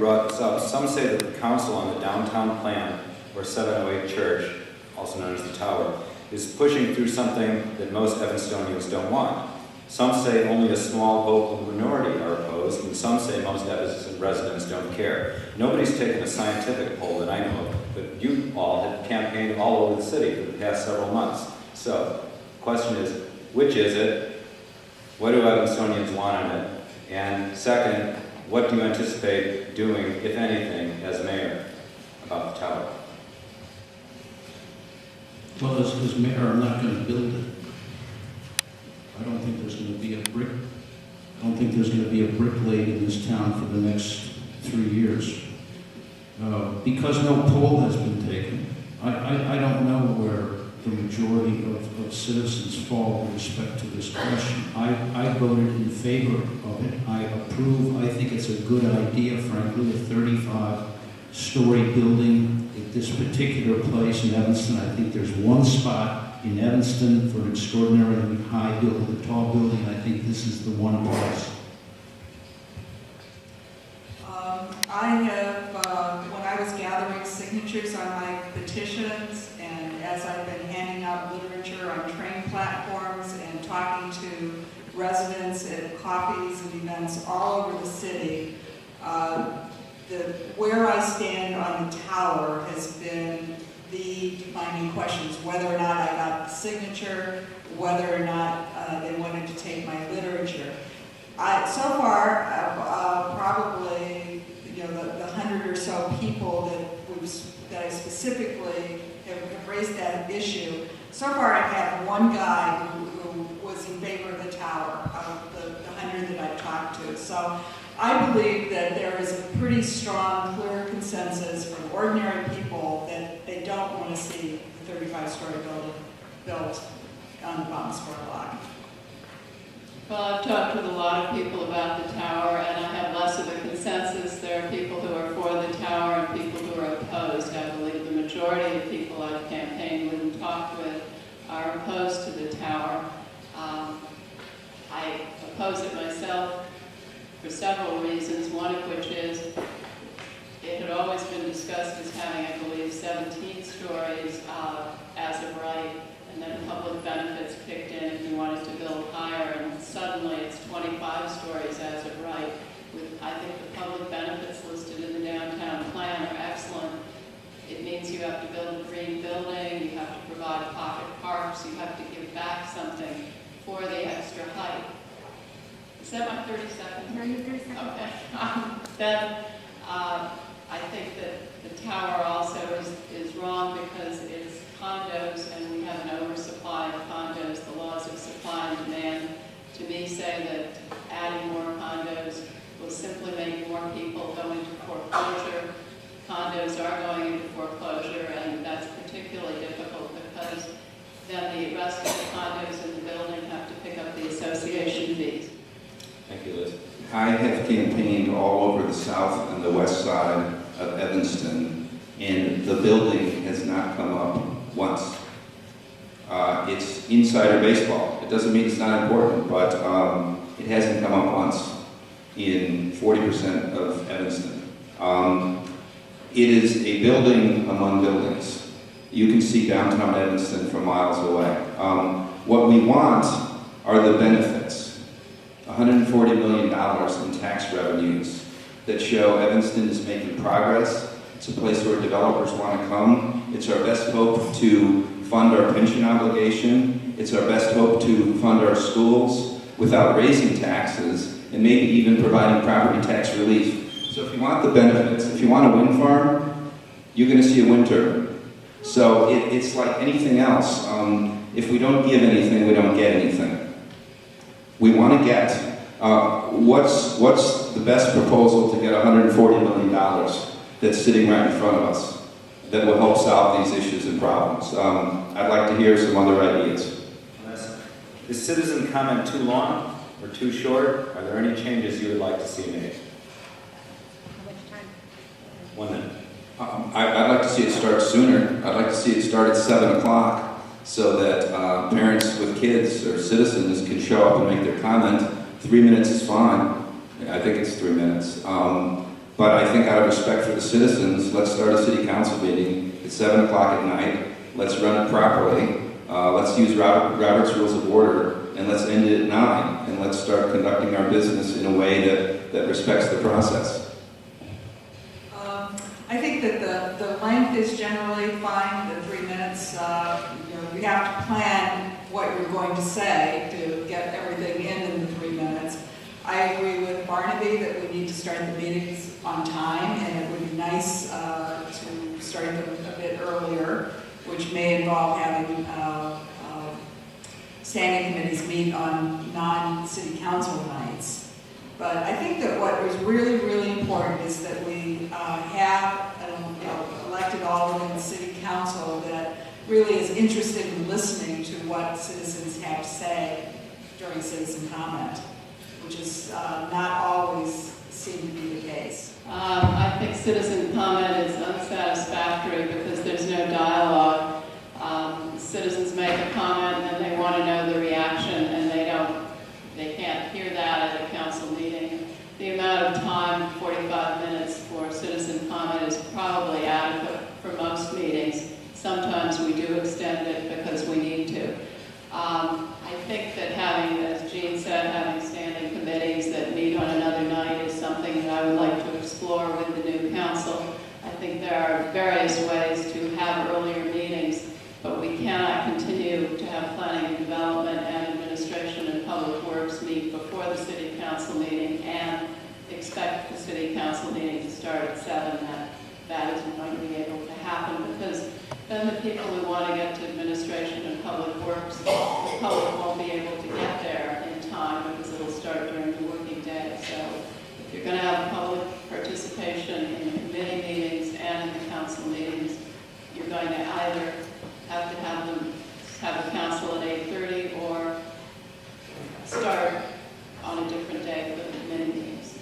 brought this up. Some say that the council on the downtown plan, or 708 Church, also known as the Tower, is pushing through something that most Evanstonians don't want. Some say only a small vocal minority are opposed, and some say most Evanston residents don't care. Nobody's taken a scientific poll that I know of, but you all have campaigned all over the city for the past several months. So, the question is, which is it? What do Evanstonians want on it? And second, what do you anticipate doing, if anything, as mayor about the tower? Well, as mayor, I'm not going to build it. I don't think there's going to be a brick. I don't think there's going to be a brick laid in this town for the next 3 years. Because no poll has been taken, I don't know where the majority of citizens fall with respect to this question. I voted in favor of it. I approve. I think it's a good idea, frankly, a 35-story building at this particular place in Evanston. I think there's one spot in Evanston for an extraordinarily high building, a tall building. I think this is the one place. I have, when I was gathering signatures on my petitions, and as I've been handing out literature on train platforms and talking to residents at coffees and events all over the city, where I stand on the tower has been the defining questions, whether or not I got the signature, whether or not they wanted to take my literature. So far, probably, you know, the 100 or so people that I specifically have raised that issue. So far, I've had one guy who was in favor of the tower out of the 100 that I've talked to. So I believe that there is a pretty strong, clear consensus from ordinary people that they don't want to see the 35-story building built on the Bottom Square Block. Well, I've talked with a lot of people about the tower, and I have less of a consensus. There are people who are for the tower and people who are opposed. I believe the majority of people I've campaigned with and talked with are opposed to the tower. I oppose it myself for several reasons, one of which is it had always been discussed as having, I believe, 17 stories as of right, and then public benefits kicked in if you wanted to build higher, and suddenly it's 25 stories as of right. I think the public benefits listed in the downtown plan are excellent. It means you have to build a green building, you have to provide pocket parks, you have to give back something for the extra height. Is that my 30 seconds? No, you're 30 seconds. Okay. Then I think that the tower also is wrong because it's condos and we have an oversupply of condos. The laws of supply and demand, to me, say that adding more condos will simply make more people go into foreclosure. Condos are going into foreclosure, and that's particularly difficult because then the rest of the condos in the building have to pick up the association fees. Thank you, Liz. I have campaigned all over the south and the west side of Evanston, and the building has not come up once. It's insider baseball. It doesn't mean it's not important, but it hasn't come up once in 40% of Evanston. It is a building among buildings. You can see downtown Evanston from miles away. What we want are the benefits. $140 million in tax revenues that show Evanston is making progress. It's a place where developers want to come. It's our best hope to fund our pension obligation. It's our best hope to fund our schools without raising taxes and maybe even providing property tax relief. So if you want the benefits, if you want a wind farm, you're going to see a wind turbine. So it's like anything else. If we don't give anything, we don't get anything. We want to get, what's the best proposal to get $140 million that's sitting right in front of us that will help solve these issues and problems? I'd like to hear some other ideas. Is citizen comment too long or too short? Are there any changes you would like to see made? How much time? 1 minute. I'd like to see it start sooner. I'd like to see it start at 7 o'clock so that parents with kids or citizens can show up and make their comment. 3 minutes is fine. I think it's 3 minutes. But I think out of respect for the citizens, let's start a city council meeting at 7 o'clock at night. Let's run it properly. Let's use Robert's Rules of Order, and let's end it at 9. And let's start conducting our business in a way that respects the process. I think that the length is generally fine, the 3 minutes. We have to plan what you're going to say to get everything in the 3 minutes. I agree with Barnaby that we need to start the meetings on time, and it would be nice to start them a bit earlier, which may involve having standing committees meet on non-city council nights. But I think that what is really, really important is that we have an elected alderman city council that really is interested in listening to what citizens have to say during citizen comment, which is not always seem to be the case. I think citizen comment is unsatisfactory because there's no dialogue. Citizens make a comment and they want to know the reaction, and they can't hear that at a council meeting. The amount of time, 45 minutes for citizen comment, is probably adequate for most meetings. Sometimes we do extend it because we need to. I think that having, as Jean said, having standing committees that meet on another night is something that I would like to explore with the new council. I think there are various ways to have earlier meetings, but we cannot continue to have planning and development and administration and public works meet before the city council meeting and expect the city council meeting to start at 7. That isn't going to be able to happen, because then the people who want to get to administration and public works, the public won't be able to get there in time because it'll start during the working day. So if you're going to have public participation in the committee meetings and in the council meetings, you're going to either have to have the council at 8:30 or start on a different day for the committee meetings.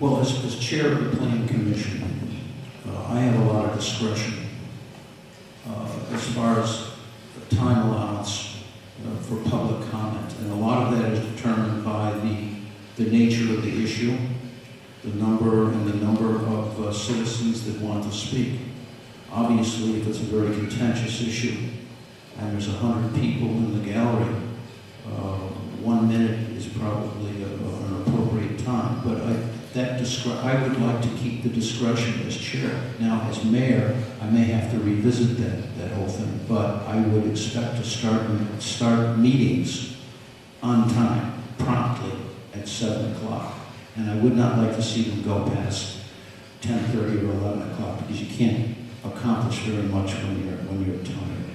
Well, as chair of the planning commission, I have a lot of discretion as far as the time allowance for public comment, and a lot of that is determined by the nature of the issue, the number of citizens that want to speak. Obviously, if it's a very contentious issue and there's 100 people in the gallery, 1 minute is probably an appropriate time. But I would like to keep the discretion as chair. Now, as mayor, I may have to revisit that whole thing, but I would expect to start meetings on time, promptly at 7 o'clock. And I would not like to see them go past 10:30 or 11 o'clock, because you can't accomplish very much when you're tired.